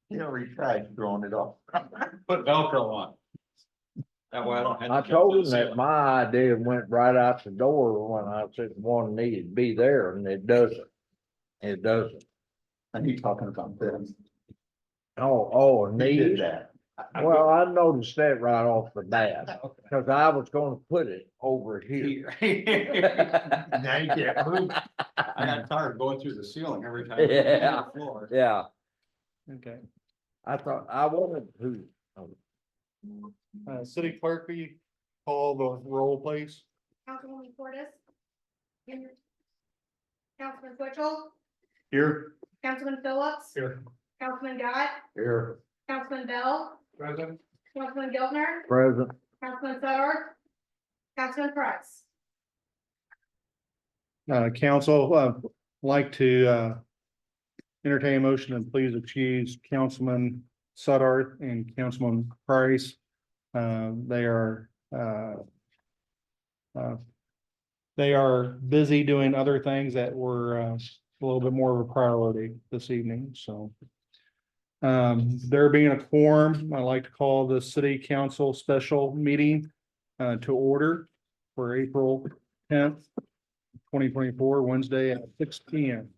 You know, he tried throwing it off. Put Velcro on. That way I don't have. I to jump told to him the that ceiling. my idea went right out the door when I said one needed to be there, and it doesn't. It doesn't. And he talking about this. Oh, He did need? that. Well, I noticed that right off the bat, Okay. cause I was gonna put it over here. Now you can't move. I got tired of going through the ceiling every time. I went to Yeah. the floor. Yeah, Okay, I thought, I wanted to. city clerk, will you call the roll, please? Councilwoman Portis. Here. Councilman Twitchell, Here. Councilman Phillips. Here. Councilman Gott, Here. Councilman Bell, Present. Councilman Giltner, Present. Councilman Sutter, Councilman Price. Council, like to, entertain a motion and please excuse Councilman Sutter and Councilman Price. They are busy doing other things that were, a little bit more of a priority this evening, so. There being a quorum, I'd like to call the city council special meeting, to order for April 10th, 2024, Wednesday at 6 p.m.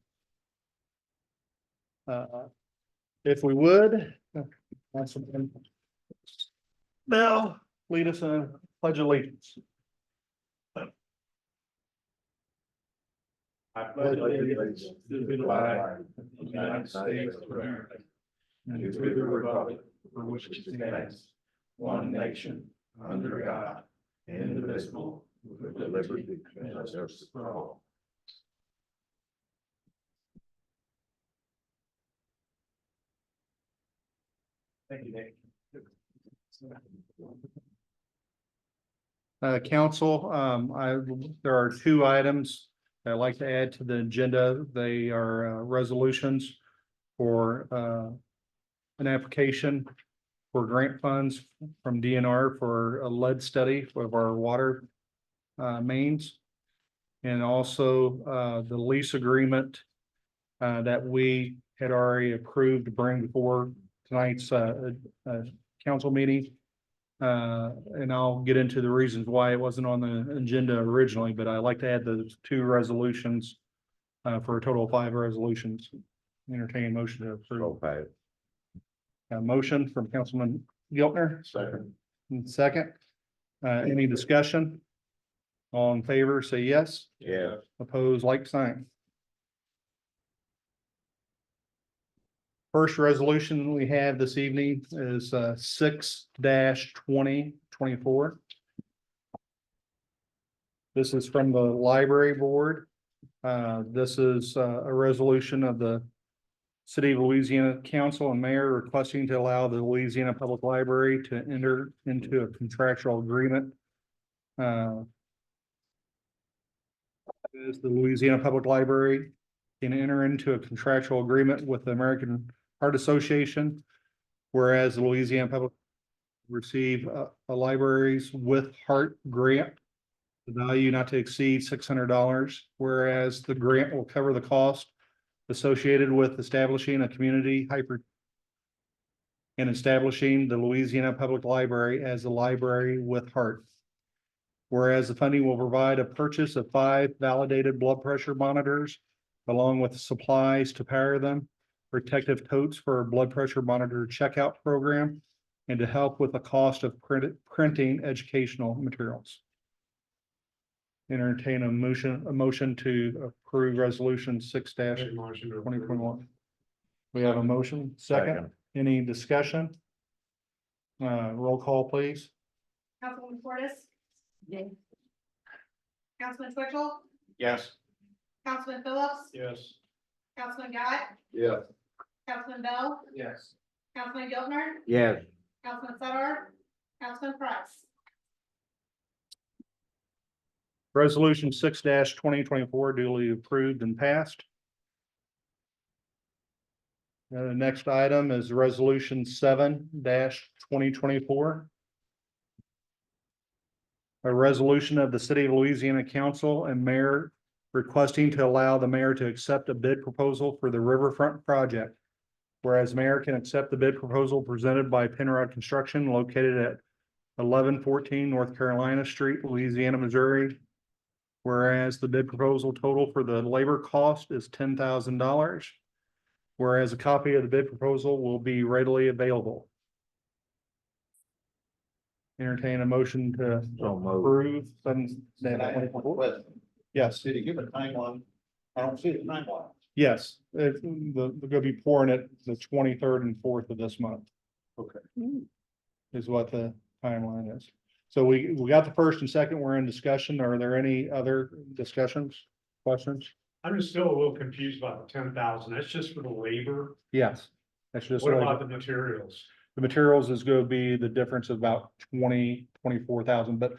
If we would, Councilman Bell, lead us in a pledge of allegiance. I pledge allegiance to the flag of the United States of America and to the republic for which it stands, one nation, under God, indivisible, with liberty and justice for all. Thank you, Nick. Council, there are two items I'd like to add to the agenda. They are resolutions for an application for grant funds from DNR for a lead study of our water mains. And also the lease agreement that we had already approved to bring before tonight's council meeting. And I'll get into the reasons why it wasn't on the agenda originally, but I'd like to add those two resolutions for a total of 5 resolutions. Entertain a motion to approve. Okay. A motion from Councilman Giltner, Second. second. Any discussion? All in favor, say yes. Yeah. Opposed, like sign. First resolution we have this evening is 6-2024. This is from the library board. This is a resolution of the City of Louisiana Council and Mayor requesting to allow the Louisiana Public Library to enter into a contractual agreement. Is the Louisiana Public Library can enter into a contractual agreement with the American Heart Association, whereas the Louisiana Public receive a libraries with heart grant, the value not to exceed $600, whereas the grant will cover the cost associated with establishing a community and establishing the Louisiana Public Library as a library with heart. Whereas the funding will provide a purchase of 5 validated blood pressure monitors, along with supplies to power them, protective totes for a blood pressure monitor checkout program, and to help with the cost of printing educational materials. Entertain a motion to approve resolution 6-2021. We have a motion, second. Any discussion? Roll call, please. Councilwoman Portis. Councilman Twitchell, Yes. Councilman Phillips, Yes. Councilman Gott, Yeah. Councilman Bell, Yes. Councilman Giltner, Yes. Councilman Sutter, Councilman Price. Resolution 6-2024 duly approved and passed. The next item is resolution 7-2024. A resolution of the City of Louisiana Council and Mayor requesting to allow the mayor to accept a bid proposal for the Riverfront project Whereas mayor can accept the bid proposal presented by Penrod Construction located at 1114 North Carolina Street, Louisiana, Missouri. Whereas the bid proposal total for the labor cost is $10,000. Whereas a copy of the bid proposal will be readily available. Entertain a motion to So moved. approve. Can I ask one question? Yes, Did he give a timeline? I don't see the timeline. yes, they're gonna be pouring it the 23rd and 4th of this month. Okay. Is what the timeline is. So we got the first and second, we're in discussion. Are there any other discussions, questions? I'm just still a little confused about the 10,000. That's just for the labor. Yes. That's just, What like- about the materials? the materials is gonna be the difference of about 24,000, but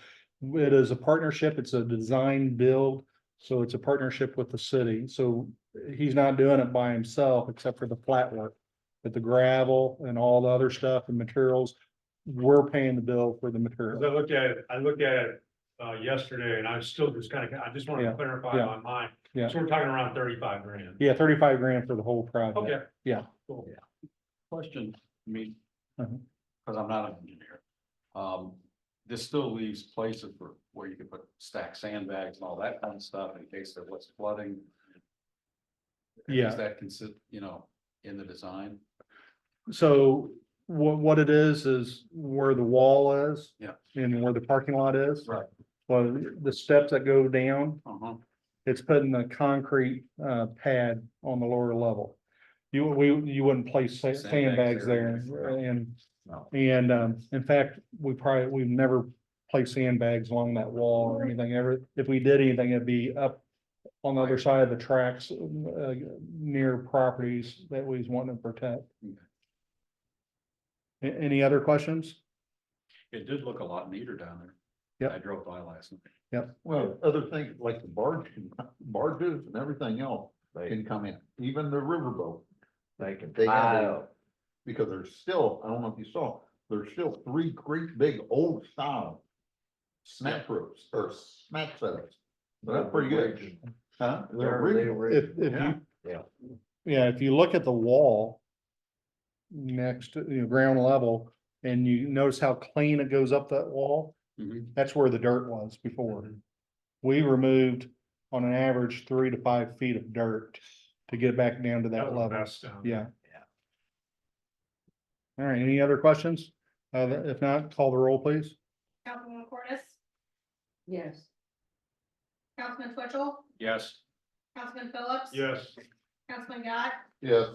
it is a partnership, it's a design build. So it's a partnership with the city, so he's not doing it by himself except for the flat work. But the gravel and all the other stuff and materials, we're paying the bill for the 'Cause material. I looked at it yesterday and I was still just kind of, I just want Yeah, to clarify yeah, my mind. yeah. So we're talking around 35 grand. Yeah, 35 grand for the whole project. Okay. Yeah. Cool. Question, I mean, Mhm. because I'm not an engineer. This still leaves places for where you could put stack sandbags and all that kind of stuff in case there was flooding. Yeah. Is that in the design? So what it is where the wall is. Yeah. And where the parking lot is. Right. Well, the steps that go down, Uh-huh. it's putting a concrete pad on the lower level. You wouldn't place sandbags there and, No. in fact, we've never placed sandbags along that wall or anything ever. If we did anything, it'd be up on the other side of the tracks, near properties that we was wanting to protect. Any other questions? It did look a lot neater down there. Yep. I drove by last night. Yep. Well, other things like the barges and everything else can come in, even the riverboat. They can They tie have up. Because there's still, I don't know if you saw, there's still 3 great big old style snap ropes or snap setups. So that's pretty good. Huh? They're If Yeah. you, yeah, if you look at the wall next to, ground level, and you notice how clean it goes up that wall, Mhm. that's where the dirt was before. We removed on an average 3 to 5 feet of dirt to get back down to That that was a level. mess down there. Yeah. All right, any other questions? If not, call the roll, please. Councilwoman Cordis, Yes. Councilman Twitchell, Yes. Councilman Phillips. Yes. Councilman Gott, Yes.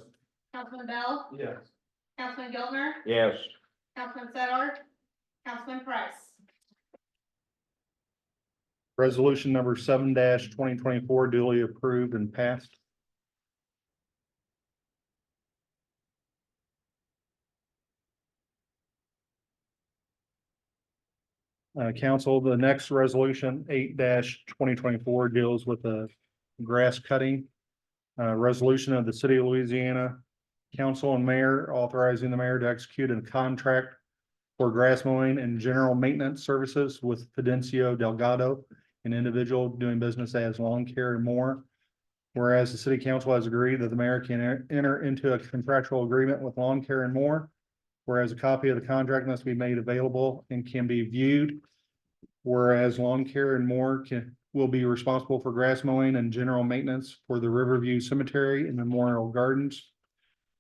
Councilman Bell, Yes. Councilman Giltner, Yes, Councilman Sedar, Councilman Price. Resolution number 7-2024 duly approved and passed. Council, the next resolution 8-2024 deals with the grass cutting. Resolution of the city of Louisiana Council and Mayor authorizing the mayor to execute a contract for grass mowing and general maintenance services with Fidencio Delgado, an individual doing business as Lawn Care and More. Whereas the city council has agreed that the mayor can enter into a contractual agreement with Lawn Care and More. Whereas a copy of the contract must be made available and can be viewed. Whereas Lawn Care and More will be responsible for grass mowing and general maintenance for the Riverview Cemetery and Memorial Gardens.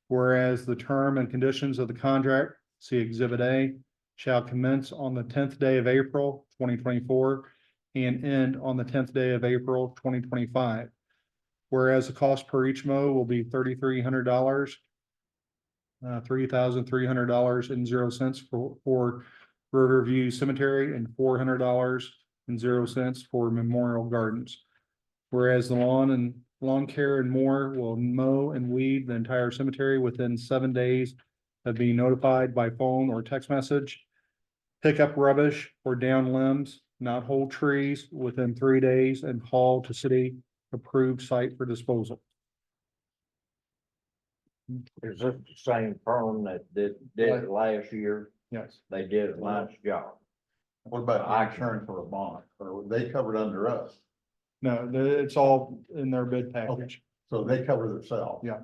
Whereas the term and conditions of the contract, see Exhibit A, shall commence on the 10th day of April 2024 and end on the 10th day of April 2025. Whereas the cost per each mow will be $3,300, $3,300.00 for Riverview Cemetery and $400.00 for Memorial Gardens. Whereas the lawn care and more will mow and weed the entire cemetery within 7 days of being notified by phone or text message. Pick up rubbish or down limbs, not whole trees within 3 days and haul to city approved site for disposal. is this the same firm that did it last year? Yes. They did a nice job. What about the insurance for a bond? Or were they covered under us? No, it's all in their bid package. So they cover themselves? Yeah.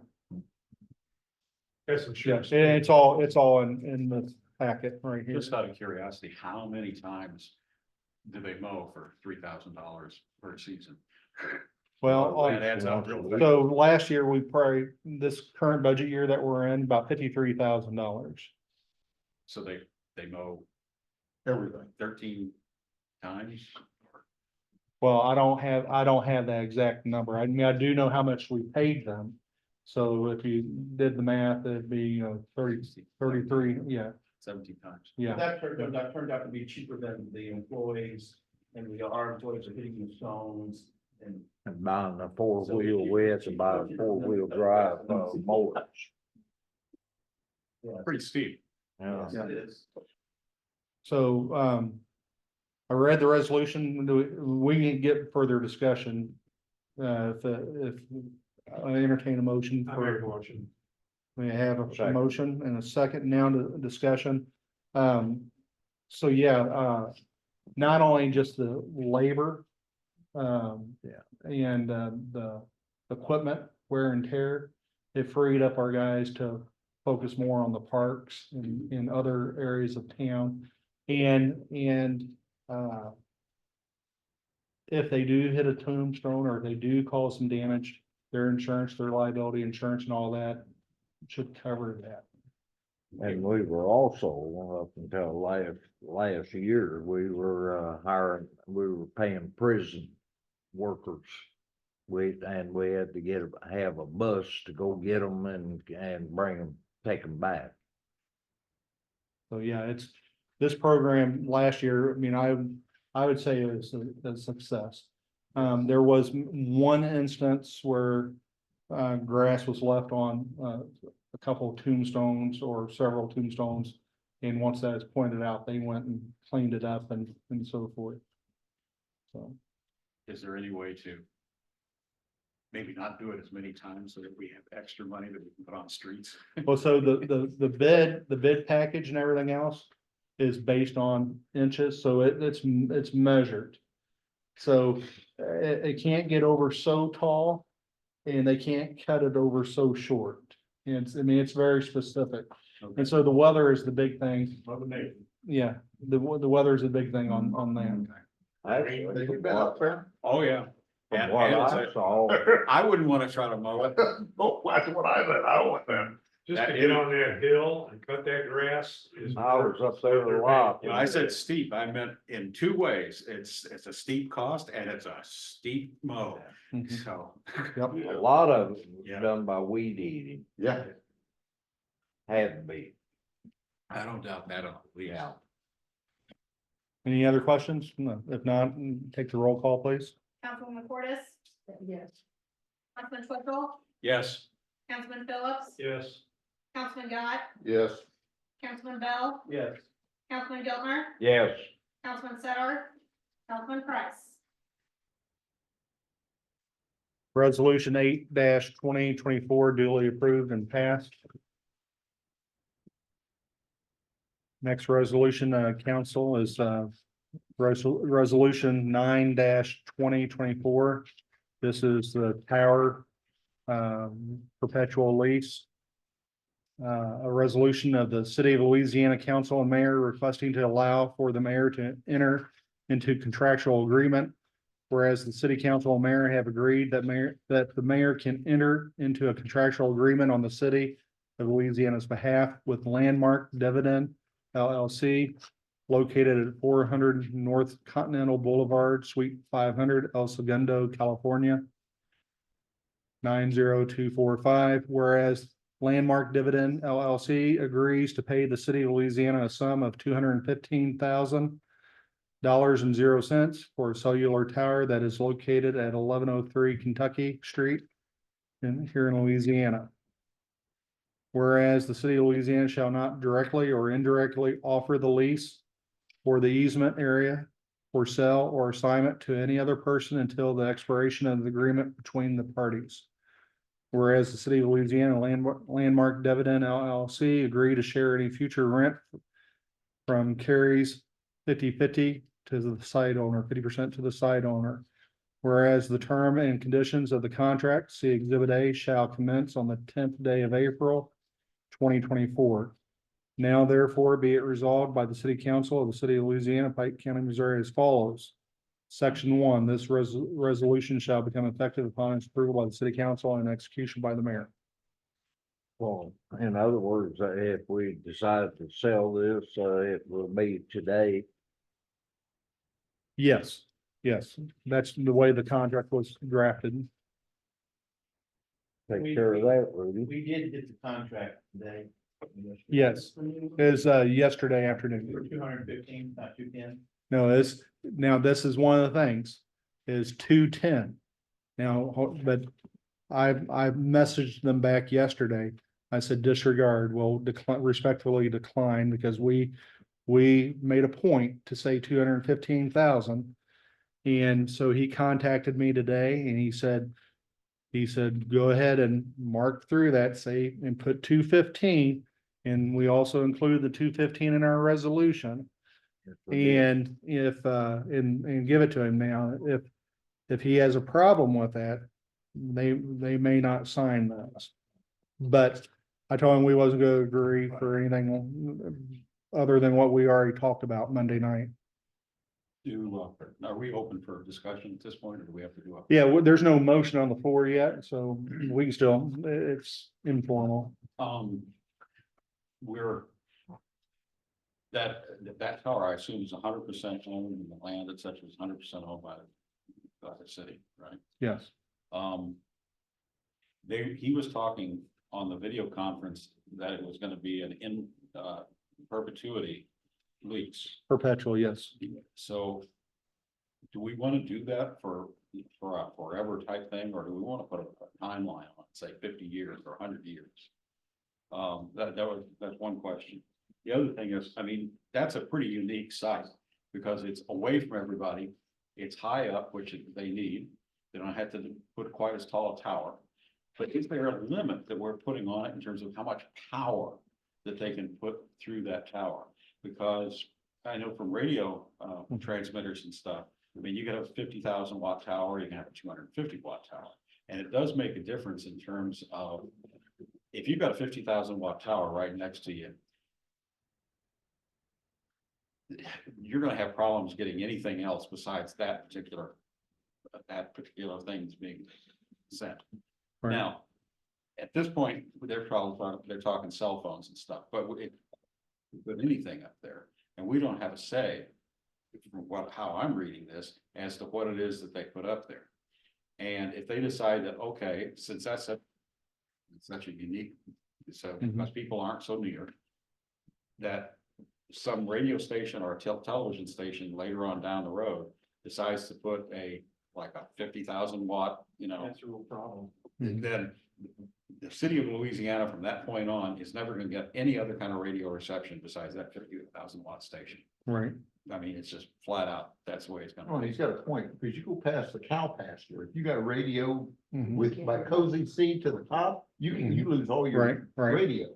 That's some Yes, sure. and it's all in the packet right here. Just out of curiosity, how many times do they mow for $3,000 per season? Well, That adds up real quick. so last year, we probably, this current budget year that we're in, about $53,000. So they mow Everything. 13 times? Well, I don't have that exact number. I mean, I do know how much we paid them. So if you did the math, it'd be, 33, yeah, 17 times. yeah. That turned out to be cheaper than the employees, and our employees are hitting the stones and. And buying a four-wheel with, and buying a four-wheel drive, mowers. Pretty steep. Yeah. It is. So, I read the resolution, we can get further discussion. If I entertain a motion I'm very for, watching. we have a Second. motion and a second now to discussion. So yeah, not only just the labor. And the equipment wear and tear, it freed up our guys to focus more on the parks and in other areas of town. And if they do hit a tombstone or they do cause some damage, their insurance, their liability insurance and all that should cover that. And we were also, up until last year, we were we were paying prison workers. We had to have a bus to go get them and bring them, take them back. So yeah, this program last year, I mean, I would say it was a success. There was one instance where grass was left on a couple of tombstones or several tombstones. And once that is pointed out, they went and cleaned it up and so forth. So, Is there any way to maybe not do it as many times so that we have extra money that we can put on streets? well, so the bid package and everything else is based on inches, so it's measured. So it can't get over so tall and they can't cut it over so short. And I mean, it's very specific. And so the weather is the big thing. Yeah, the weather is the big thing on that. Actually, You been up there? Oh, yeah. from And- what and it's I a- saw, I wouldn't want to try to mow it. Oh, that's what I said, I don't want that. Just That to get is- on that hill and cut that grass is. I was up there a lot. When I said steep, I meant in two ways. It's a steep cost and it's a steep mow. Mhm. So. Yep. A lot of it was Yeah. done by weed eating, Yeah. had to be, I don't doubt that at least. yeah. Any other questions? No, if not, take the roll call, please. Councilwoman Portis? Yes. Councilman Twiddle? Yes. Councilman Phillips? Yes. Councilman Gott? Yes. Councilman Bell? Yes. Councilman Giltner? Yes, Councilman Sedar? Councilman Price? Resolution 8-2024 duly approved and passed. Next resolution, council is, resolution 9-2024. This is the tower, perpetual lease. A resolution of the City of Louisiana Council and Mayor requesting to allow for the mayor to enter into contractual agreement. Whereas the city council and mayor have agreed that the mayor can enter into a contractual agreement on the city of Louisiana's behalf with Landmark Dividend LLC located at 400 North Continental Boulevard, Suite 500, El Segundo, California 90245. Whereas Landmark Dividend LLC agrees to pay the city of Louisiana a sum of $215,000.00 for a cellular tower that is located at 1103 Kentucky Street here in Louisiana. Whereas the city of Louisiana shall not directly or indirectly offer the lease or the easement area for sale or assignment to any other person until the expiration of the agreement between the parties. Whereas the city of Louisiana Landmark Dividend LLC agree to share any future rent from Carrie's 50/50 to the site owner, 50% to the site owner. Whereas the term and conditions of the contract, see Exhibit A, shall commence on the 10th day of April 2024. Now therefore be it resolved by the City Council of the City of Louisiana, Pike County, Missouri as follows. Section 1, this resolution shall become effective upon its approval by the City Council and execution by the mayor. Well, in other words, if we decide to sell this, it will be today. Yes, yes, that's the way the contract was drafted. Take care of that, Rudy. We did get the contract today. Yes. It was yesterday afternoon. 215, not 210. No, this is one of the things, is 210. Now, but I messaged them back yesterday. I said disregard, will respectfully decline because we made a point to say 215,000. And so he contacted me today and he said, go ahead and mark through that, say, and put 215. And we also include the 215 in our resolution. And if, and give it to him now, if he has a problem with that, they may not sign those. But I told him we wasn't gonna agree for anything other than what we already talked about Monday night. Are we open for discussion at this point, or do we have to do? Yeah, there's no motion on the floor yet, so we can still, it's informal. We're. That tower, I assume, is 100% owned, and the land, et cetera, is 100% owned by the city, right? Yes, He was talking on the video conference that it was gonna be an in perpetuity lease. perpetual, yes. So do we want to do that for a forever type thing, or do we want to put a timeline on, say 50 years or 100 years? That's one question. The other thing is, I mean, that's a pretty unique site because it's away from everybody. It's high up, which they need. They don't have to put quite as tall a tower. But is there a limit that we're putting on it in terms of how much power that they can put through that tower? Because I know from radio transmitters and stuff, I mean, you can have a 50,000 watt tower, you can have a 250 watt tower. And it does make a difference in terms of, if you've got a 50,000 watt tower right next to you, you're gonna have problems getting anything else besides that particular thing's being sent. Right. Now, at this point, they're talking cell phones and stuff, but put anything up there, and we don't have a say from how I'm reading this as to what it is that they put up there. And if they decide that, okay, since that's such a unique, so because people aren't so near, that some radio station or a television station later on down the road decides to put like a 50,000 watt, That's a real problem. then the city of Louisiana from that point on is never gonna get any other kind of radio reception besides that 50,000 watt station. Right. I mean, it's just flat out, that's the way it's Well, gonna and be. he's got a point, because you go past the cow pasture, if you got a radio Mhm. with by cozy seat to the top, you lose all Right, your right. radio.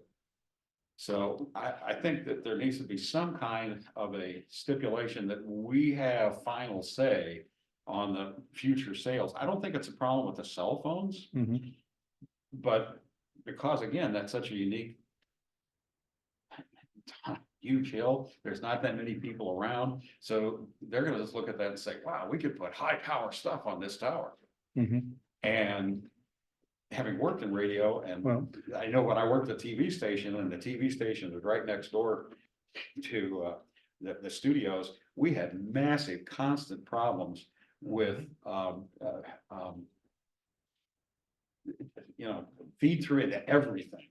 So I think that there needs to be some kind of a stipulation that we have final say on the future sales. I don't think it's a problem with the cell phones, Mhm. but because again, that's such a unique huge hill, there's not that many people around, so they're gonna just look at that and say, wow, we could put high power stuff on this tower. Mhm. And having worked in radio, and Well, I know when I worked at the TV station, and the TV station was right next door to the studios, we had massive constant problems with feed through into everything.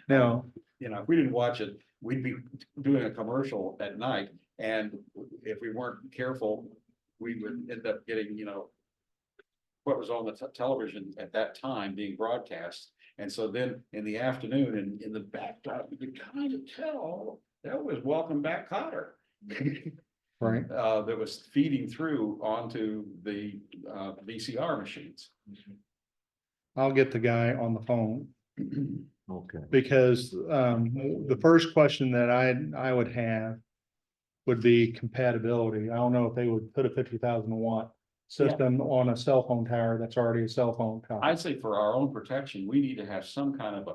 now, If we didn't watch it, we'd be doing a commercial at night, and if we weren't careful, we would end up getting, what was on the television at that time being broadcast. And so then in the afternoon and in the backdrop, you could kind of tell that was Welcome Back Kotter. right. That was feeding through onto the VCR machines. I'll get the guy on the phone. Okay. Because the first question that I would have would be compatibility. I don't know if they would put a 50,000 watt system on a cell phone tower that's already a cell phone tower. I'd say for our own protection, we need to have some kind of a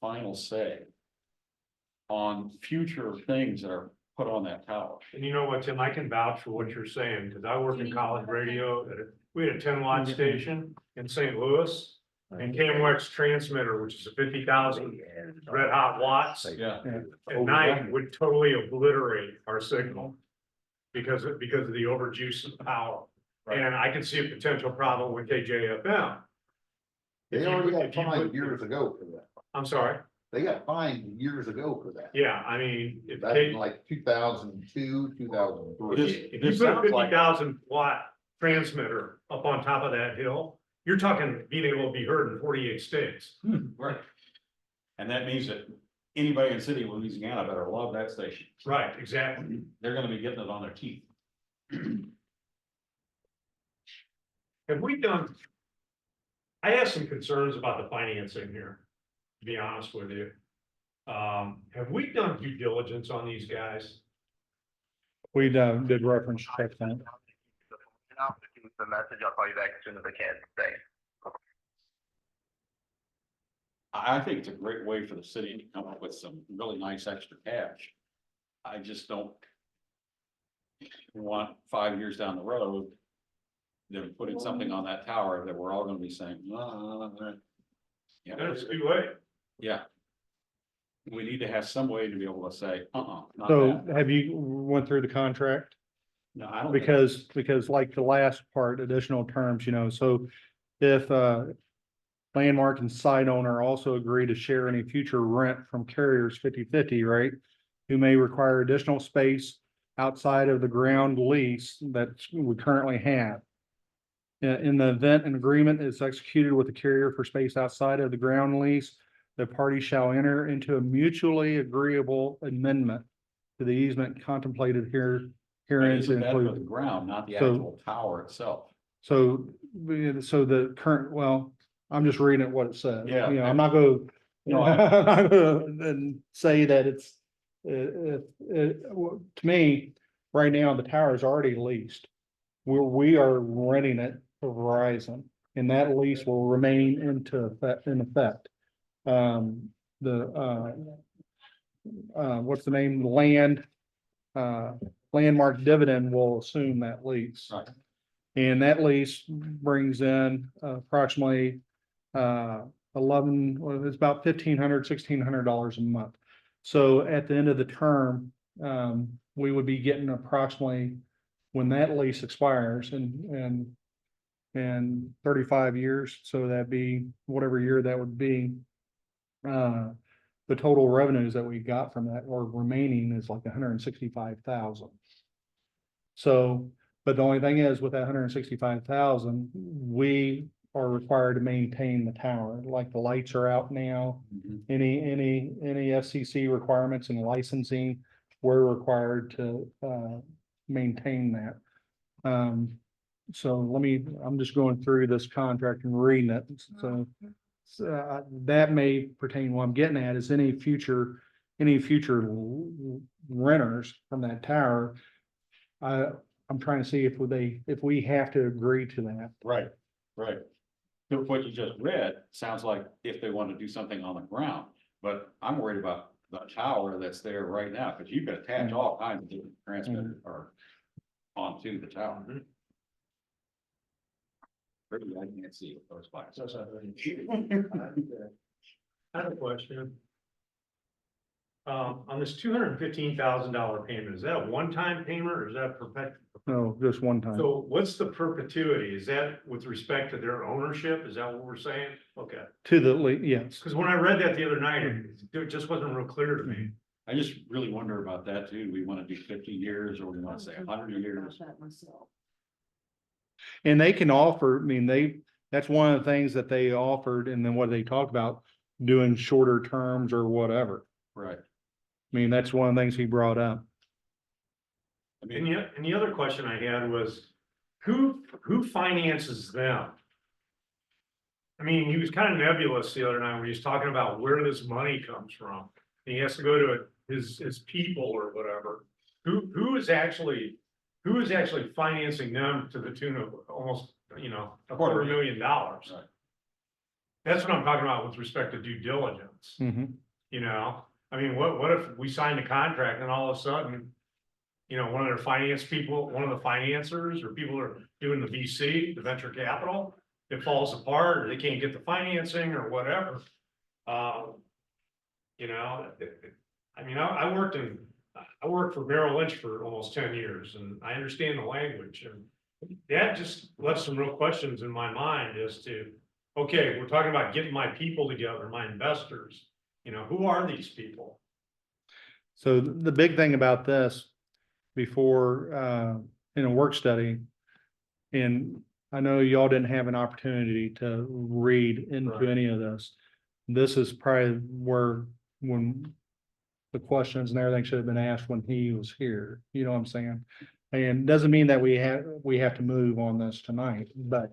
final say on future things that are put on that tower. And you know what, Tim, I can vouch for what you're saying, because I worked in college radio, we had a 10-watt station in St. Louis. And KMOX transmitter, which is a 50,000 red hot watts, Yeah. at night would totally obliterate our signal. Because of the overjuice of power, and I can see a potential problem with KJFM. They If you already put- got if you fined put- years ago for that. I'm sorry, They got fined years ago for that. yeah, I mean, if Back in like 2002, 2003. This- if you this put a sounds like- 50,000 watt transmitter up on top of that hill, you're talking being able to be heard in 48 states. Right. And that means that anybody in the city of Louisiana better love that station. Right, exactly. They're gonna be getting it on their teeth. Have we done? I have some concerns about the financing here, to be honest with you. Have we done due diligence on these guys? We did reference check that. The message, I'll call you back as soon as I can. Thanks. I think it's a great way for the city to come up with some really nice extra cash. I just don't want 5 years down the road, them putting something on that tower that we're all gonna be saying, yeah, That's too late. yeah. We need to have some way to be able to say, not So that. have you went through the contract? No, I don't. think- Because like the last part, additional terms, so if Landmark and site owner also agree to share any future rent from carriers 50/50, right? Who may require additional space outside of the ground lease that we currently have. In the event an agreement is executed with the carrier for space outside of the ground lease, the party shall enter into a mutually agreeable amendment to the easement contemplated herein to Isn't that for the include. ground, not the So- actual tower itself? So the current, well, I'm just reading it what it says. Yeah. I'm not going No, I- and say that it's, to me, right now, the tower is already leased. We are renting it for Verizon, and that lease will remain in effect. What's the name, Landmark Dividend will assume that lease. Right. And that lease brings in approximately 11, well, it's about $1,500 a month. So at the end of the term, we would be getting approximately, when that lease expires in 35 years, so that'd be whatever year that would be. The total revenues that we got from that or remaining is like 165,000. So, but the only thing is with that 165,000, we are required to maintain the tower, like the lights are out now. Mhm. Any FCC requirements and licensing, we're required to maintain that. So I'm just going through this contract and reading it, so. That may pertain, what I'm getting at is any future renters from that tower. I'm trying to see if we have to agree to that. Right, right. So what you just read sounds like if they want to do something on the ground, but I'm worried about the tower that's there right now, because you can attach all kinds of different transmitters or onto the tower. Pretty, I can't see with those glasses. I have a question. On this $215,000 payment, is that a one-time payment or is that perpetual? No, just one time. So what's the perpetuity? Is that with respect to their ownership? Is that what we're saying? Okay, To the, yes. because when I read that the other night, it just wasn't real clear to me. I just really wonder about that too. We want to do 50 years or we want to say 100 years. And they can offer, that's one of the things that they offered, and then what they talked about, doing shorter terms or whatever. Right. That's one of the things he brought up. I And mean, the other question I had was, who finances them? He was kind of nebulous the other night when he was talking about where this money comes from. And he has to go to his people or whatever. Who is actually financing them to the tune of almost, $250,000? Right. That's what I'm talking about with respect to due diligence, Mhm. I mean, what if we signed a contract and all of a sudden, you know, one of their finance people, one of the financiers or people are doing the VC, the venture capital, it falls apart or they can't get the financing or whatever. You know, I mean, I worked for Merrill Lynch for almost 10 years and I understand the language and that just left some real questions in my mind as to, okay, we're talking about getting my people together, my investors, you know, who are these people? So the big thing about this before, in a work study, and I know y'all didn't have an opportunity to read into Right. any of this. This is probably where, when the questions and everything should have been asked when he was here, you know what I'm saying? And doesn't mean that we have to move on this tonight, but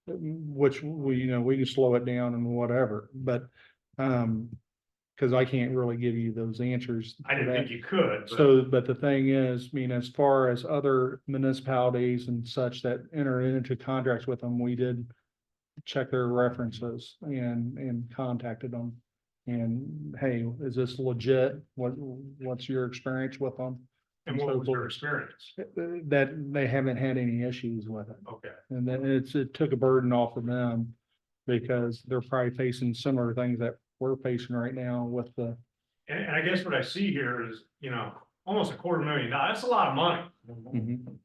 which we, you know, we can slow it down and whatever, but, because I can't really give you those answers. I to didn't that. think you could, but So, but the thing is, I mean, as far as other municipalities and such that enter into contracts with them, we did check their references and contacted them. And hey, is this legit? What's your experience with them? and what was your experience? That they haven't had any issues with it. Okay, And then it took a burden off of them because they're probably facing similar things that we're facing right now with the. and I guess what I see here is, you know, almost $250,000, that's a lot of money. Mhm.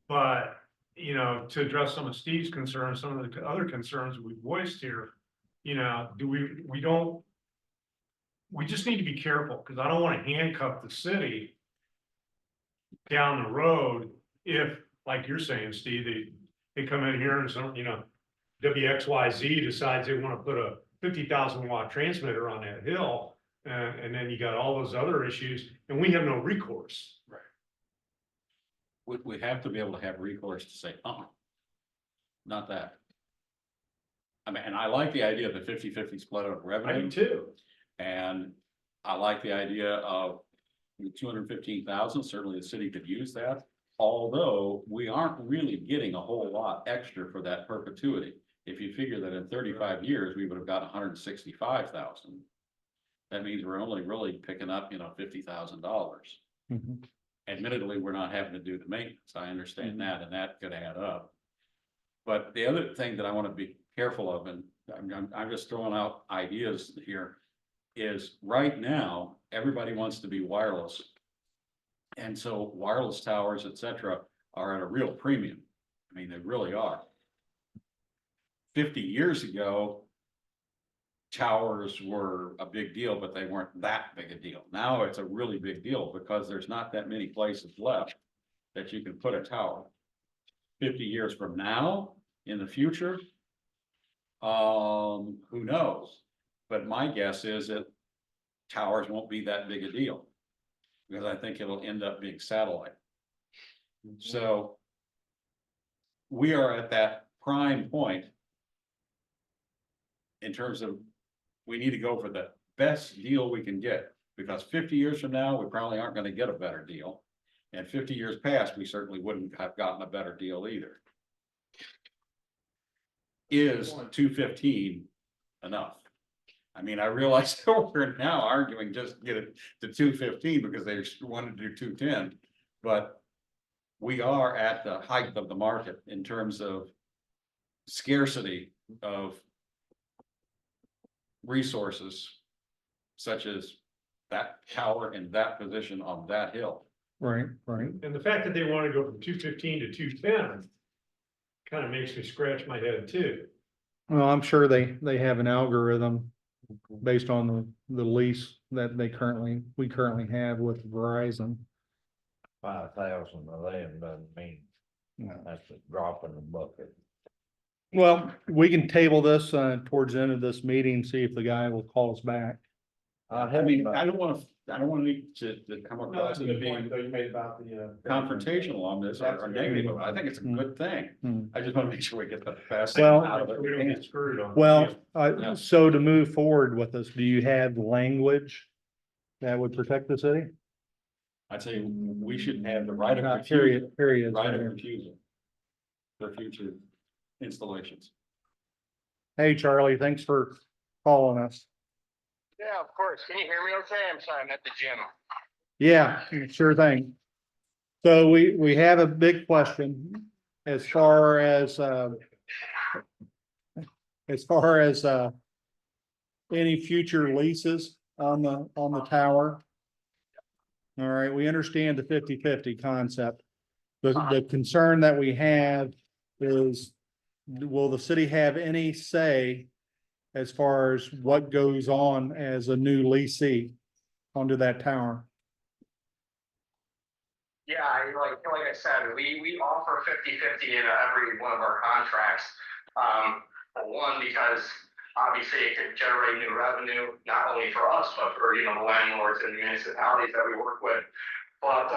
But, you know, to address some of Steve's concerns, some of the other concerns we voiced here, you know, we just need to be careful, because I don't want to handcuff the city down the road if, like you're saying, Steve, they come in here and some, you know, WXYZ decides they want to put a 50,000 watt transmitter on that hill, and then you got all those other issues, and we have no recourse. We have to be able to have recourse to say, not that. I mean, and I like the idea of the 50-50 split of I do revenue, too. and I like the idea of 215,000, certainly the city could use that. Although we aren't really getting a whole lot extra for that perpetuity. If you figure that in 35 years, we would have got 165,000. That means we're only really picking up, you know, $50,000. Mhm. Admittedly, we're not having to do the maintenance. I understand that, and that could add up. But the other thing that I want to be careful of, and I'm just throwing out ideas here, is right now, everybody wants to be wireless. And so wireless towers, et cetera, are at a real premium. I mean, they really are. 50 years ago, towers were a big deal, but they weren't that big a deal. Now it's a really big deal because there's not that many places left that you can put a tower. 50 years from now, in the future, who knows? But my guess is that towers won't be that big a deal. Because I think it'll end up being satellite. So we are at that prime point in terms of we need to go for the best deal we can get, because 50 years from now, we probably aren't going to get a better deal. And 50 years past, we certainly wouldn't have gotten a better deal either. Is 215 enough? I mean, I realize we're now arguing just get it to 215 because they wanted to do 210, but we are at the height of the market in terms of scarcity of resources, such as that tower in that position on that hill. Right, right. And the fact that they want to go from 215 to 210 kind of makes me scratch my head too. Well, I'm sure they have an algorithm based on the lease that we currently have with Verizon. 5,000 of them doesn't mean that's a drop in the bucket. Well, we can table this towards the end of this meeting, see if the guy will call us back. I mean, I don't want to come across as being you made about the. confrontational on this or negative. I think it's a good thing. Hmm. I just want to make sure we get the best Well- out of it. We don't get screwed on. Well, Yeah. so to move forward with this, do you have language that would protect the city? I'd say we should have the right of refusal, Period. right of refusal for future installations. Hey, Charlie, thanks for calling us. Yeah, of course. Can you hear me okay? I'm sorry, I'm at the gym. Yeah, sure thing. So we have a big question as far as, any future leases on the tower. All right, we understand the 50-50 concept. The concern that we have is, will the city have any say as far as what goes on as a new leasee onto that tower? Yeah, like I said, we offer 50-50 in every one of our contracts. One, because obviously it could generate new revenue, not only for us, but for, you know, the landlords and municipalities that we work with. But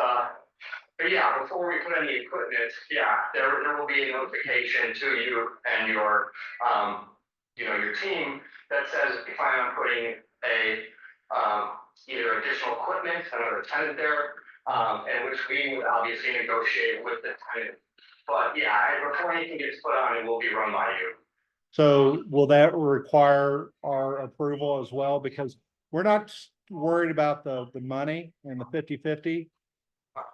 yeah, before we put any equipment, yeah, there will be a notification to you and your, you know, your team that says we plan on putting either additional equipment, another tenant there, and which we would obviously negotiate with the tenant. But yeah, before anything gets put on, it will be run by you. So will that require our approval as well? Because we're not worried about the money and the 50-50.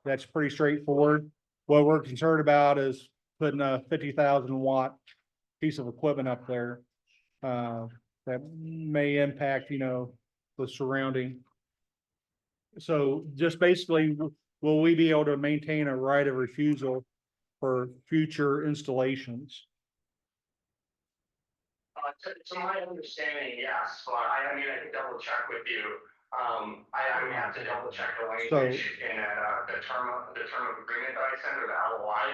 That's pretty straightforward. What we're concerned about is putting a 50,000 watt piece of equipment up there. That may impact, you know, the surrounding. So just basically, will we be able to maintain a right of refusal for future installations? To my understanding, yes, but I mean, I can double check with you. I would have to double check the language in the term of agreement that I sent, or the LOI.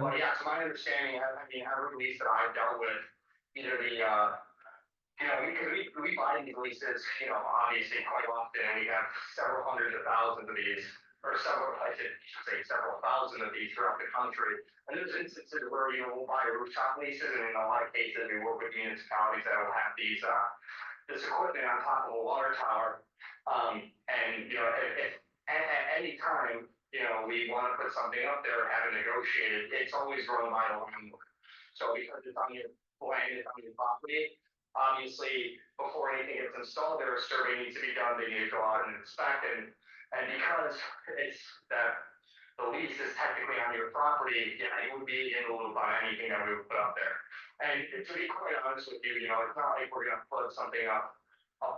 But yeah, to my understanding, I mean, every lease that I've dealt with, either the, you know, because we buy these leases, you know, obviously quite often, and we have several hundreds of thousands of these, or several, I should say several thousand of these throughout the country. And there's instances where, you know, we'll buy rooftop leases, and in a lot of cases, we work with municipalities that will have these, this equipment on top of a water tower. And, you know, if at any time, you know, we want to put something up there, have it negotiated, it's always run by the landlord. So because it's on your land, it's on your property, obviously, before anything gets installed, there a survey needs to be done, they need to go out and inspect, and because it's that the lease is technically on your property, yeah, you would be in the loop on anything that we would put up there. And to be quite honest with you, you know, it's not like we're gonna put something up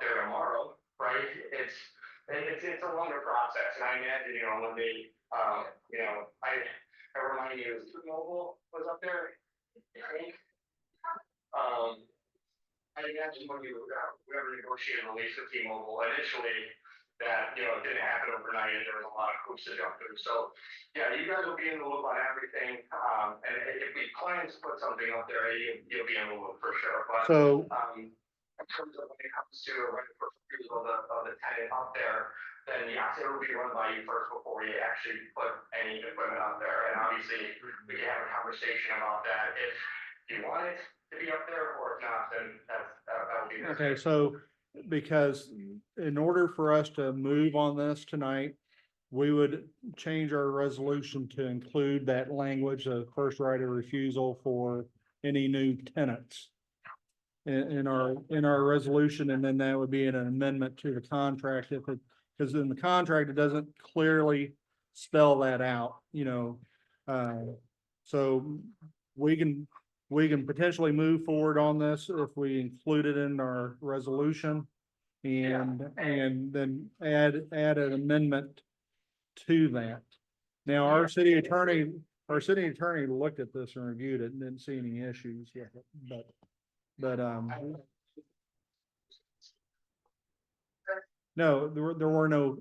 there tomorrow, right? It's a longer process, and I imagine, you know, when they, you know, I remind you, T-Mobile was up there, I think. I imagine when we ever negotiated a lease with T-Mobile initially, that, you know, it didn't happen overnight, and there was a lot of hoops to jump through. So, yeah, you guys will be in the loop on everything. And if we plan to put something up there, you'll be in the loop for sure. But So, in terms of when it comes to a right for refusal of the tenant up there, then yes, it will be run by you first before you actually put any equipment up there. And obviously, we can have a conversation about that if you want it to be up there, or if not, then that will be. okay, so because in order for us to move on this tonight, we would change our resolution to include that language of first right of refusal for any new tenants in our resolution, and then that would be an amendment to the contract if it, because in the contract, it doesn't clearly spell that out, you know. So we can potentially move forward on this if we include it in our resolution. And then add an amendment to that. Now, our city attorney looked at this and reviewed it and didn't see any issues with it, but no, there were no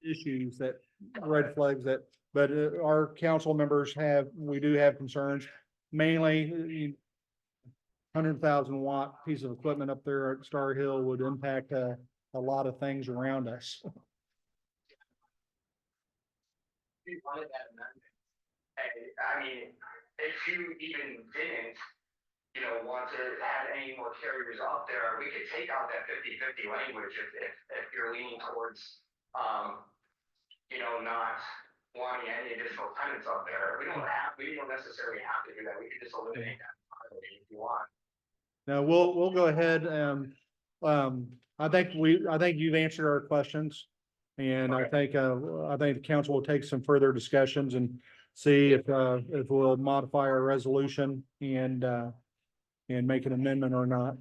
issues, that red flags that, but our council members we do have concerns, mainly 100,000 watt piece of equipment up there at Star Hill would impact a lot of things around us. We wanted that amendment. And I mean, if you even didn't, you know, want to have any more carriers up there, we could take out that 50-50 language if you're leaning towards, you know, not wanting any additional tenants up there. We don't necessarily have to do that. We could just eliminate that entirely if you want. Now, we'll go ahead, I think you've answered our questions. And I think the council will take some further discussions and see if we'll modify our resolution and make an amendment or not.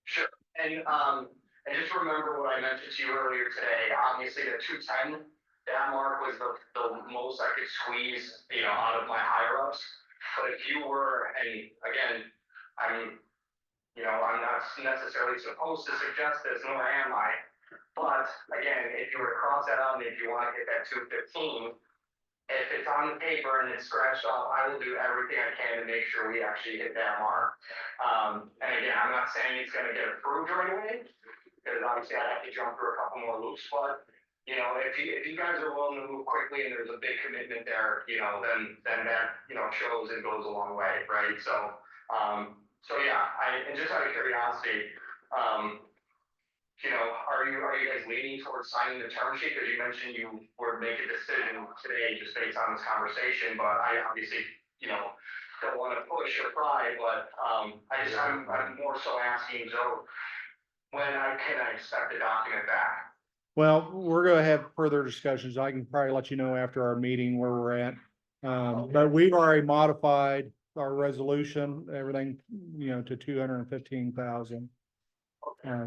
Sure, and just remember what I mentioned to you earlier today, obviously the 210, that mark was the most I could squeeze, out of my higher ups. But if you were, and again, I'm not necessarily supposed to suggest this, nor am I. But again, if you were to cross that out and if you want to get that 215, if it's on the paper and it's scratched off, I will do everything I can to make sure we actually hit that mark. And again, I'm not saying it's gonna get approved right away, because obviously I have to jump through a couple more loops, but if you guys are willing to move quickly and there's a big commitment there, then that, shows and goes a long way, right? So yeah, and just out of curiosity, are you guys leaning towards signing the term sheet? Because you mentioned you would make a decision today just based on this conversation, but I obviously, don't want to push or pry, but I'm more so asking, Joe, when can I expect the document back? Well, we're gonna have further discussions. I can probably let you know after our meeting where we're at. But we've already modified our resolution, everything, to 215,000.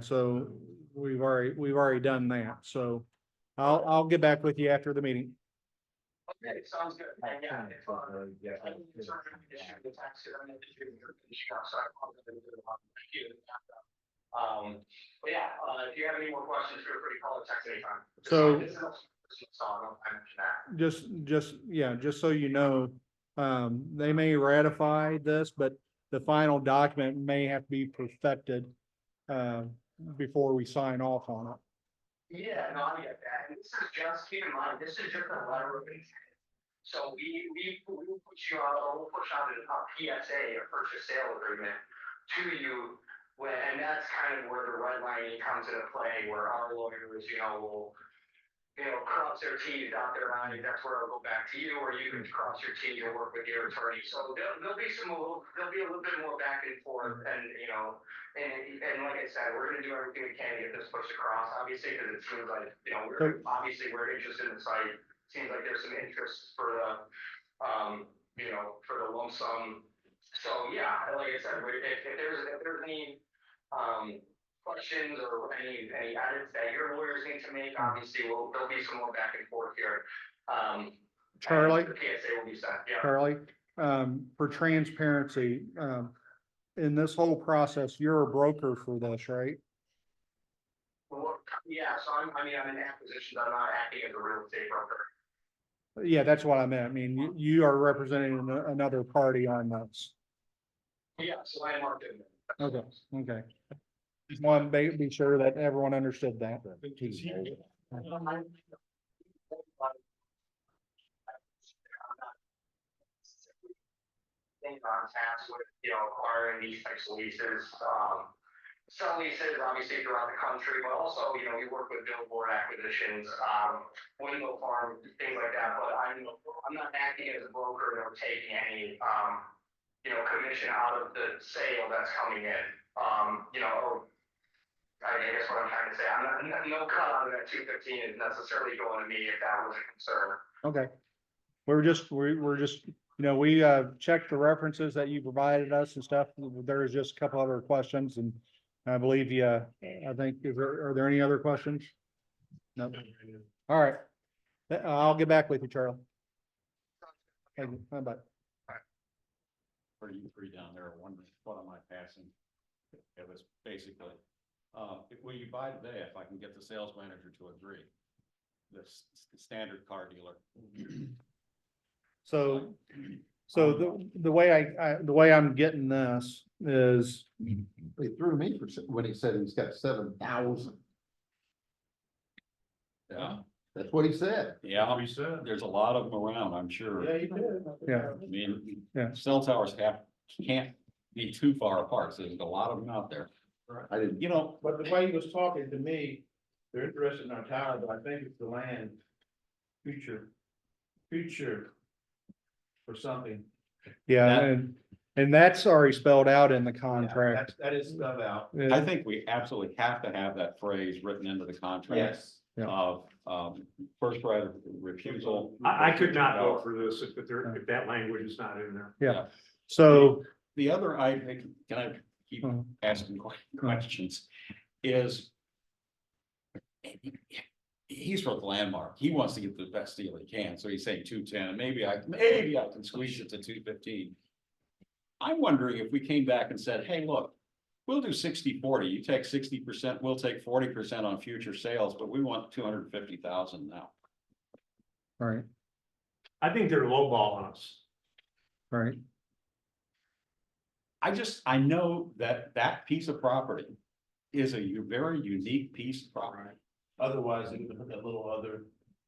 So we've already done that. So I'll get back with you after the meeting. Okay, sounds good. And yeah, if, I think it's not gonna be an issue with the tax here, I'm gonna issue your issue, so I apologize. Thank you. But yeah, if you have any more questions, feel free to call or text anytime. So- I mentioned that. Just so you know, they may ratify this, but the final document may have to be perfected before we sign off on it. Yeah, no, I get that. And this is just, keep in mind, this is just a letter of intent. So we will put you out, or we'll push out a PSA, a purchase sale agreement to you. And that's kind of where the redlining comes into play, where our lawyers, will, cross their T's, dot their I's. That's where I'll go back to you, or you can cross your T's and work with your attorney. So there'll be a little bit more back and forth, and and like I said, we're gonna do everything we can to get this pushed across, obviously, because it seems like, we're interested in the site. Seems like there's some interest for the, for the lump sum. So yeah, like I said, if there's any, questions or any edits that your lawyers need to make, obviously, there'll be some more back and forth here. Charlie? The PSA will be sent, yeah. Charlie, for transparency, in this whole process, you're a broker for this, right? Well, yeah, so I'm in acquisitions, I'm not acting as a real estate broker. Yeah, that's what I meant. I mean, you are representing another party on this. Yeah, so I marked it. Okay, okay. Just want to be sure that everyone understood that. Things on task with, acquiring these types of leases, some leases obviously throughout the country, but also, we work with billboard acquisitions, windmill farm, things like that, but I'm not acting as a broker or taking any, commission out of the sale that's coming in, or I guess what I'm trying to say, no cut out of that 215 is necessarily going to me if that was a concern. Okay. We're just, we checked the references that you provided us and stuff. There's just a couple other questions, and I believe I think, are there any other questions? No. All right. I'll get back with you, Charlie. Thank you. Bye-bye. For you three down there, wondering what am I passing? It was basically, will you buy today if I can get the sales manager to agree? The standard car dealer. So the way I'm getting this is, They threw me for, when he said he's got 7,000. Yeah, That's what he said. yeah, We said. there's a lot of them around, I'm sure. he did. yeah, I mean, Yeah. cell towers can't be too far apart, so there's a lot of them out there. I didn't. But the way he was talking to me, they're interested in our tower, but I think it's the land. Future. For something. yeah. That- And that's already spelled out in the Yeah, contract. That is spelled out. I think we absolutely have to have that phrase written into the contract. Yes. Yeah. Of, first right of refusal. I could not vote for this if that language is not in there. Yeah. So, The other, can I keep Mhm. asking questions, is he's from Landmark. He wants to get the best deal he can, so he's saying 210, and maybe I can squeeze it to 215. I'm wondering if we came back and said, hey, look, we'll do 60-40. You take 60%, we'll take 40% on future sales, but we want 250,000 now. right, I think they're lowballing us. right. I know that that piece of property is a very unique piece of property. Otherwise, they would put that little other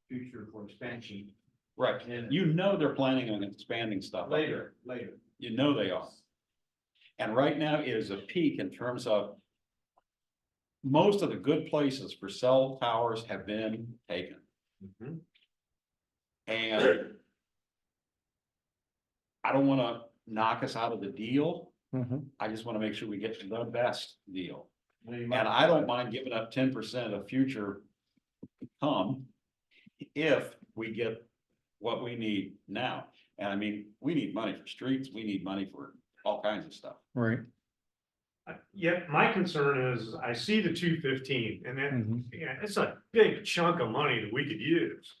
future for expansion Right, And- you know they're planning on expanding stuff up there. later. You know they are. And right now it is a peak in terms of most of the good places for cell towers have been taken. Mhm. And I don't wanna knock us out of the deal. Mhm. I just wanna make sure we get the best deal. Now, you And might- I don't mind giving up 10% of future come if we get what we need now. And I mean, we need money for streets, we need money for all kinds of stuff. Right. Yeah, my concern is I see the 215 and then, Mhm. yeah, it's a big chunk of money that we could use.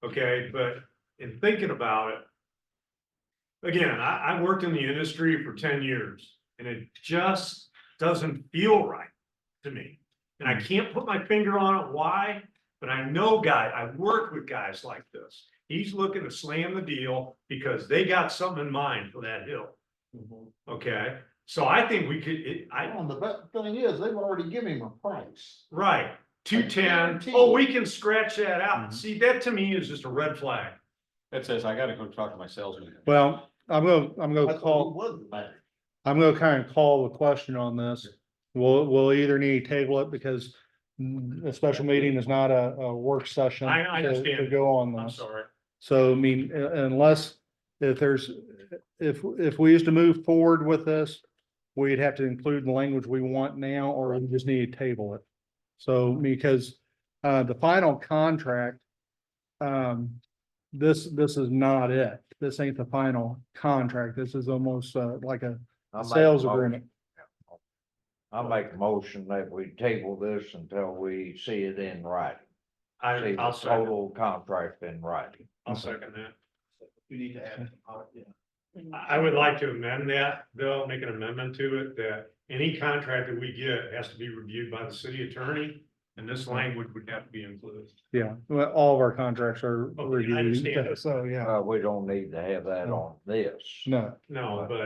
Okay, but in thinking about it. Again, I worked in the industry for 10 years and it just doesn't feel right to me. And I can't put my finger on it, why, but I know I work with guys like this. He's looking to slam the deal because they got something in mind for that hill. Okay, so I think we could, Well, the best thing is, they've already given him a price. right, 210, guarantee oh, you. we can scratch that out. Mhm. See, that to me is just a red flag. That says I gotta go talk to my salesman. Well, I'm gonna That's what call. he was about. I'm gonna kind of call the question on this. We'll either need to table it because a special meeting is not a work session. I to understand. go on I'm this. sorry. So I mean, unless, if we used to move forward with this, we'd have to include the language we want now, or we just need to table it. So because, the final contract, this is not it. This ain't the final contract. This is almost, like a I'll make a sales motion. agreement. I'll make a motion that we table this until we see it in writing. See the I'll second, total contract in writing. I'll second that. We need to add, yeah. I would like to amend that, Bill, make an amendment to it, that any contract that we get has to be reviewed by the city attorney. And this language would have to be included. Yeah, well, all of our contracts are Okay, I reviewed, understand. so, yeah, We don't need to have that on this. no, No, but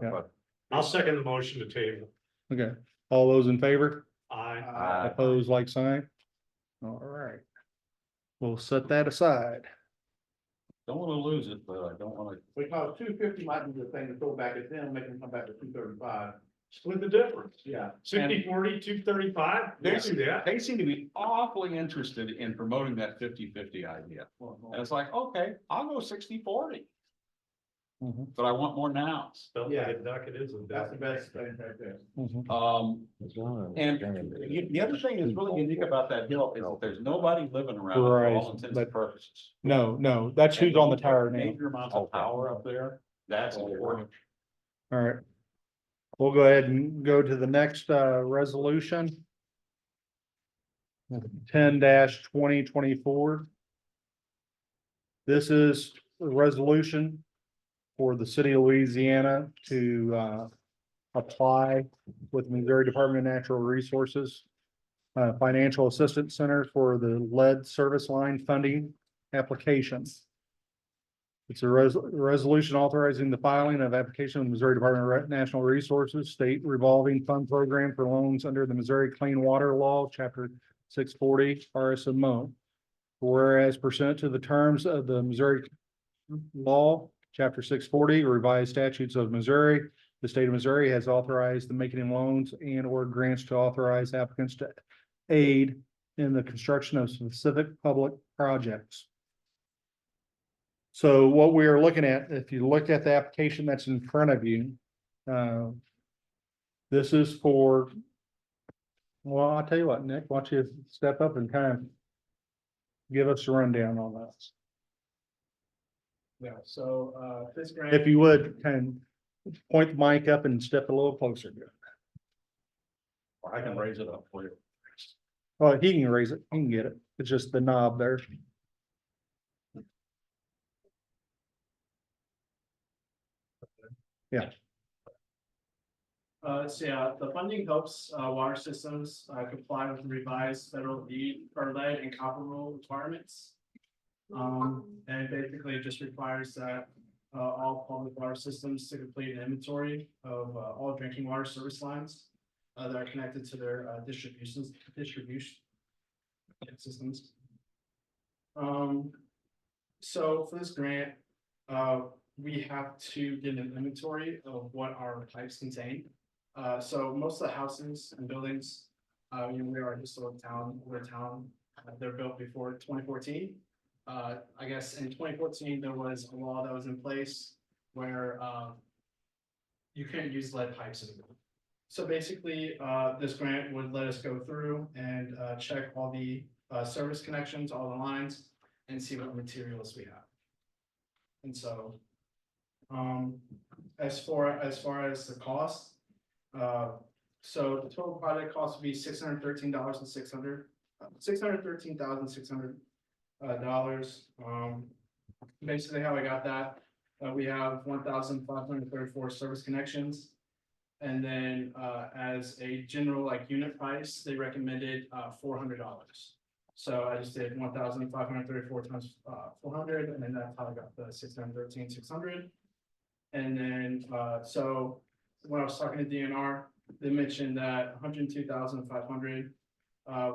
Yeah. But I'll second the motion to table. okay. All those in favor? I, Opposed, like sign? All right. We'll set that aside. Don't wanna lose it, but I don't wanna. Because 250 might be the thing to throw back at them, make them come back to 235. split the difference. Yeah. 60-40, 235, they do that. They seem to be awfully interested in promoting that 50-50 idea. And it's like, okay, I'll go 60-40, Mhm, but I want more nows. Spelled like a duck, it is a That's the duck. best thing right there. mhm. And the other thing that's really unique about that hill is that there's nobody living around it for Right, all intents but- and purposes. No, that's who's on the tower now. Major amounts of power up there, that's important. All right. We'll go ahead and go to the next resolution. 10-2024. This is a resolution for the city of Louisiana to apply with Missouri Department of Natural Resources Financial Assistance Center for the lead service line funding application. It's a resolution authorizing the filing of application of the Missouri Department of National Resources State Revolving Fund Program for loans under the Missouri Clean Water Law, Chapter 640 RSMO. Whereas pursuant to the terms of the Missouri Law, Chapter 640 revised statutes of Missouri, the state of Missouri has authorized the making of loans and or grants to authorize applicants to aid in the construction of specific public projects. So what we are looking at, if you look at the application that's in front of you, This is for, well, I'll tell you what, Nick, why don't you step up and kind of give us a rundown on that. Yeah, so, this grant. If you would, kind of point the mic up and step a little closer to it. Or I can raise it up for you. Well, he can raise it, he can get it. It's just the knob there. So yeah, the funding helps, water systems, comply with revised federal lead or lead and copper rule requirements. And basically it just requires that, all public water systems to complete an inventory of, all drinking water service lines. That are connected to their, distribution systems. So for this grant, we have to get an inventory of what our pipes contain. So most of the houses and buildings, we are a historic town, we're a town, they're built before 2014. I guess in 2014, there was a law that was in place where, you couldn't use lead pipes anymore. So basically, this grant would let us go through and, check all the, service connections, all the lines, and see what materials we have. And so, as far as the cost, so the total project cost would be $613,600. Basically how I got that, we have 1,534 service connections. And then, as a general like unit price, they recommended, $400. So I just did 1,534 times, 400, and then that's how I got the 613,600. And then, so when I was talking to DNR, they mentioned that 102,500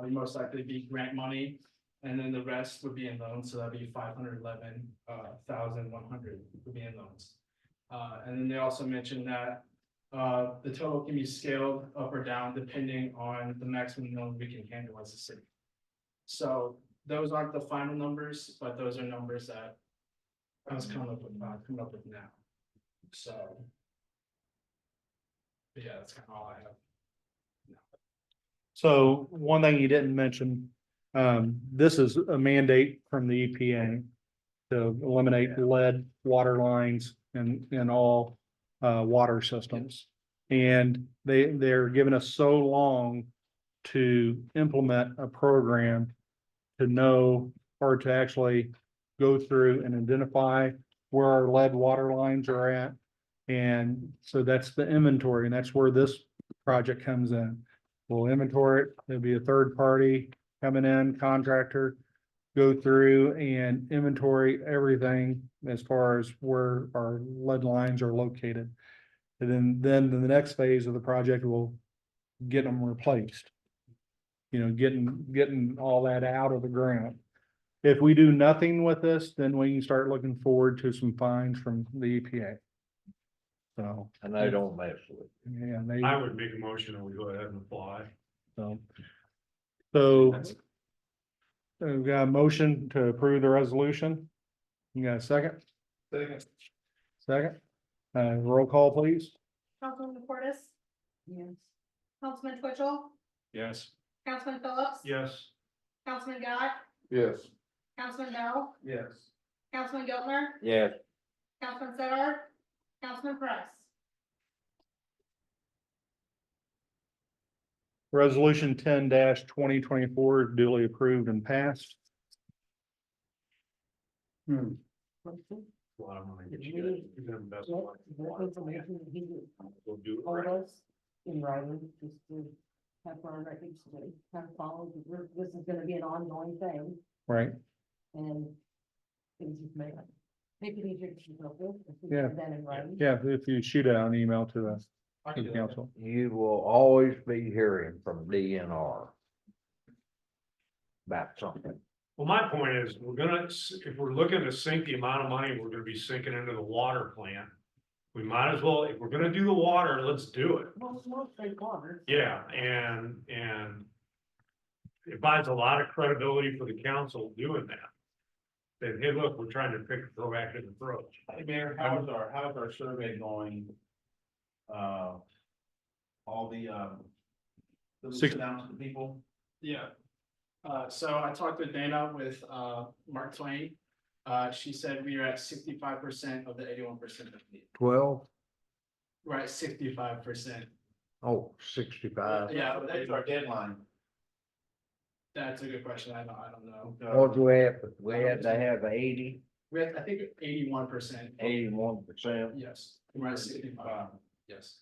would most likely be grant money, and then the rest would be in loans, so that'd be 511,100 would be in loans. And then they also mentioned that the total can be scaled up or down depending on the maximum loan we can handle as a city. So those aren't the final numbers, but those are numbers that I was coming up with now. So. But yeah, that's kind of all I have. So one thing you didn't mention, this is a mandate from the EPA to eliminate lead water lines in all water systems. And they're giving us so long to implement a program to know or to actually go through and identify where our lead water lines are at. And so that's the inventory, and that's where this project comes in. We'll inventory it. There'll be a third party coming in, contractor, go through and inventory everything as far as where our lead lines are located. And then the next phase of the project will get them replaced. You know, getting all that out of the ground. If we do nothing with this, then we can start looking forward to some fines from the EPA. So, And they don't mess with it. yeah, I would make a motion and we go ahead and apply. so we've got a motion to approve the resolution. You got a second? Second. Roll call, please. Councilman Portis, Yes. Councilman Twitchell, Yes. Councilman Phillips, Yes. Councilman Gott, Yes. Councilman Bell, Yes. Councilman Giltner, Yes, Councilman Sedar, Councilman Price. Resolution 10-2024 duly approved and passed. A lot of money. You guys, you're gonna invest a lot. What information he We'll do it told right. us in writing, just to have our records to kind of follow, this is gonna be an ongoing thing, Right. and things just make it easier to keep up with. If we Yeah. have that in writing. Yeah, if you shoot out an email to the city council. you will always be hearing from DNR about something. Well, my point is, if we're looking to sink the amount of money we're gonna be sinking into the water plant. We might as well, if we're gonna do the water, let's do it. Well, it's more straightforward. Yeah, and it buys a lot of credibility for the council doing that. That, hey, look, we're trying to pick a proactive approach. Hey, Mayor, how's our survey going all the lease Six- announced to people? Yeah. So I talked with Dana with, Mark Twain. She said we are at 65% of the 81% of the, 12? we're at 65%. Oh, 65. Yeah, That's our deadline. that's a good question. I don't know. What do we have? We had to have 80, We have, I think 81%. 81%. Yes, we're at 65. Yes.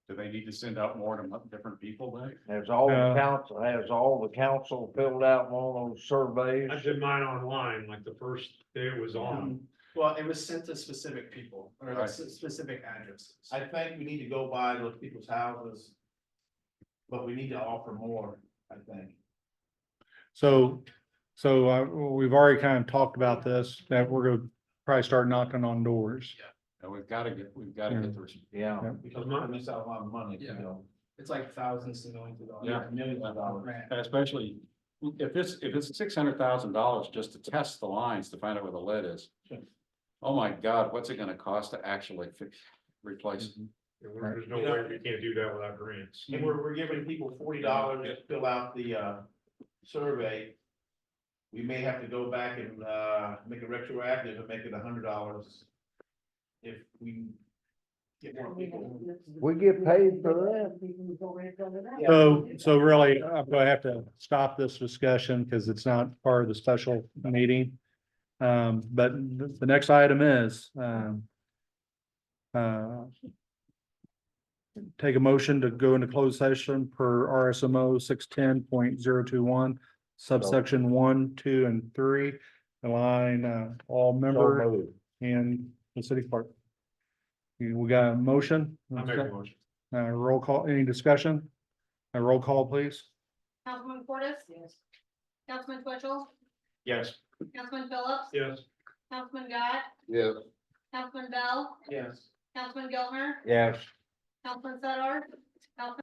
Do they need to send out more to different people then? Has all the council filled out one of those surveys? I did mine online, like the first day it was on. Well, it was sent to specific people or Right. specific addresses. I think we need to go by those people's houses. But we need to offer more, I think. So, we've already kind of talked about this, that we're gonna probably start knocking on doors. And we've got to get the Yeah. Because we're gonna miss out a lot of money, Yeah. you know. It's like thousands to millions of dollars. Yeah. Millions of dollars. Grant. And especially if it's $600,000 just to test the lines to find out where the lead is. Oh my God, what's it gonna cost to actually replace? There's no way we can't do that without grants. And we're giving people $40 to fill out the survey. We may have to go back and make it retroactive and make it $100. If we get more people. We get paid for that. So really, I'm gonna have to stop this discussion because it's not part of the special meeting. But the next item is, take a motion to go into closed session per RSMO 610.021 subsection 1, 2, and 3. Align all So members moved. and the city clerk. We got a motion? I'll make a motion. Roll call, any discussion? A roll call, please. Councilman Portis? Yes. Councilman Twitchell? Yes. Councilman Phillips? Yes. Councilman Gott? Yes. Councilman Bell? Yes. Councilman Gilmer? Yes. Councilman Sedar? Councilman